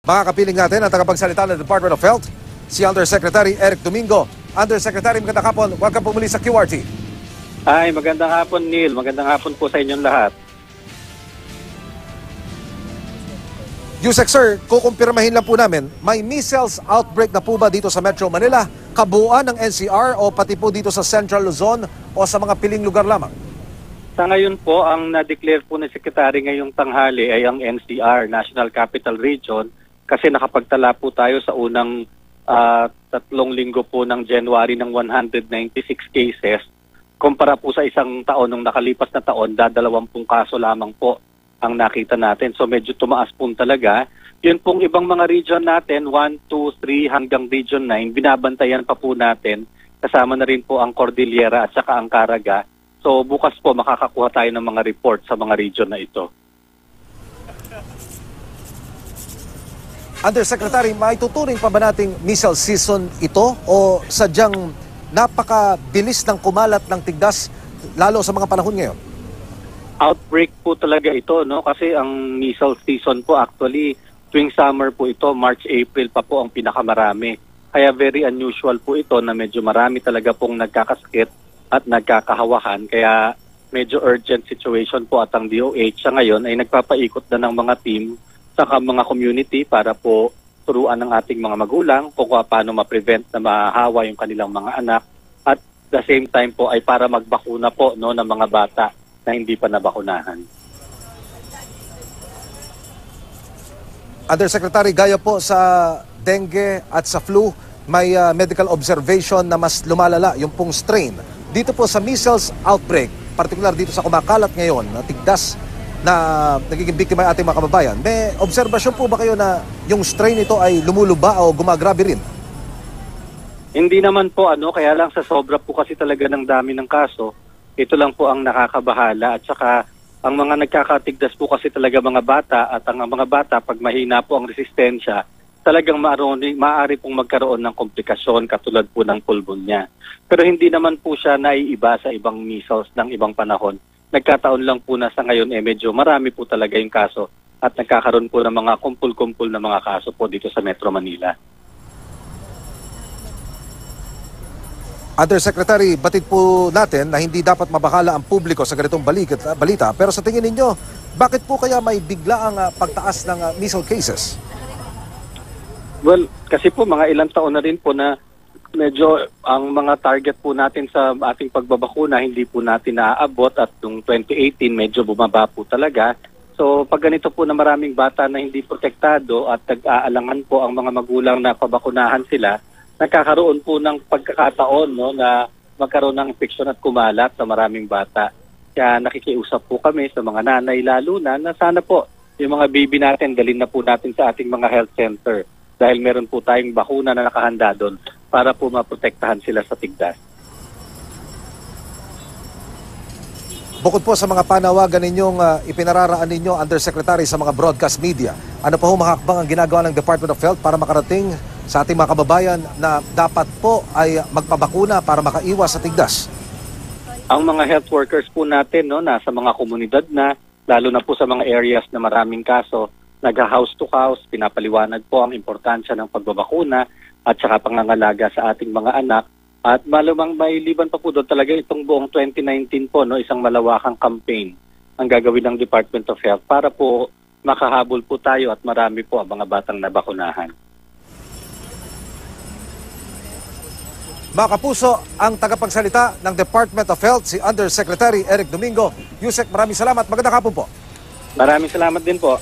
Mga kapiling natin ang tagapagsalita ng Department of Health, si Undersecretary Eric Domingo. Undersecretary, magandang hapon. Welcome po muli sa QRT. Ay, magandang hapon, Neil. Magandang hapon po sa inyong lahat. Yusek sir, kukumpirmahin lang po namin, may measles outbreak na po ba dito sa Metro Manila? Kabuuan ng NCR o pati po dito sa Central Luzon o sa mga piling lugar lamang? Sa ngayon po, ang na-declare po ng Secretary ngayong tanghali ay ang NCR, National Capital Region, kasi nakapagtala po tayo sa unang 3 linggo po ng January ng 196 cases. Kumpara po sa isang taon, nung nakalipas na taon, 20 kaso lamang po ang nakita natin. So medyo tumaas po talaga. Yun pong ibang mga region natin, 1, 2, 3 hanggang region 9, binabantayan pa po natin. Kasama na rin po ang Cordillera at saka ang Caraga. So bukas po makakakuha tayo ng mga report sa mga region na ito. Undersecretary, maituturing pa ba nating measles season ito o sadyang napakabilis ng kumalat ng tigdas lalo sa mga panahon ngayon? Outbreak po talaga ito, no? Kasi ang measles season po actually tuwing summer po ito, March, April pa po ang pinakamarami. Kaya very unusual po ito na medyo marami talaga pong nagkakasakit at nagkakahawahan. Kaya medyo urgent situation po at ang DOH sa ngayon ay nagpapaikot na ng mga team sa mga community para po turuan ng ating mga magulang kung paano ma-prevent na mahawa yung kanilang mga anak at the same time po ay para magbakuna po, no, ng mga bata na hindi pa nabakunahan. Undersecretary, gaya po sa dengue at sa flu, may medical observation na mas lumalala yung pong strain. Dito po sa measles outbreak, particular dito sa kumakalat ngayon na tigdas na nagiging biktima ay ating mga kababayan, may obserbasyon po ba kayo na yung strain ito ay lumuluba o gumagrabe rin? Hindi naman po, kaya lang sa sobra po kasi talaga ng dami ng kaso, ito lang po ang nakakabahala at saka ang mga nagkakatigdas po kasi talaga mga bata at ang mga bata pag mahina po ang resistensya, talagang maaari pong magkaroon ng komplikasyon katulad po ng pulmonya. Pero hindi naman po siya naiiba sa ibang measles ng ibang panahon. Nagkataon lang po na sa ngayon medyo marami po talaga yung kaso at nagkakaroon po ng mga kumpul-kumpul na mga kaso po dito sa Metro Manila. Undersecretary, batid po natin na hindi dapat mabakala ang publiko sa ganitong balita. Pero sa tingin ninyo, bakit po kaya may biglaang pagtaas ng measles cases? Well, kasi po mga ilang taon na rin po na medyo ang mga target po natin sa ating pagbabakuna hindi po natin naaabot at noong 2018 medyo bumaba po talaga. So pag ganito po na maraming bata na hindi protektado at nag-aalangan po ang mga magulang na pabakunahan sila, nagkakaroon po ng pagkakataon, no, na magkaroon ng infeksyon at kumalat sa maraming bata. Kaya nakikiusap po kami sa mga nanay lalo na sana po yung mga baby natin dalhin na po natin sa ating mga health center dahil meron po tayong bakuna na nakahanda doon para po maprotektahan sila sa tigdas. Bukod po sa mga panawagan ninyong ipinararaan ninyo, Undersecretary, sa mga broadcast media, ano pa ho mga hakbang ang ginagawa ng Department of Health para makarating sa ating mga kababayan na dapat po ay magpabakuna para makaiwas sa tigdas? Ang mga health workers po natin, no, nasa mga komunidad na, lalo na po sa mga areas na maraming kaso, nag-house to house, pinapaliwanag po ang importansya ng pagbabakuna at saka pangangalaga sa ating mga anak. At malamang may liban pa po doon talaga itong buong 2019 po, no, isang malawakang campaign ang gagawin ng Department of Health para po makahabol po tayo at marami po ang mga batang nabakunahan. Mga kapuso, ang tagapagsalita ng Department of Health, si Undersecretary Eric Domingo. Yusek, maraming salamat. Magandang hapon po. Maraming salamat din po.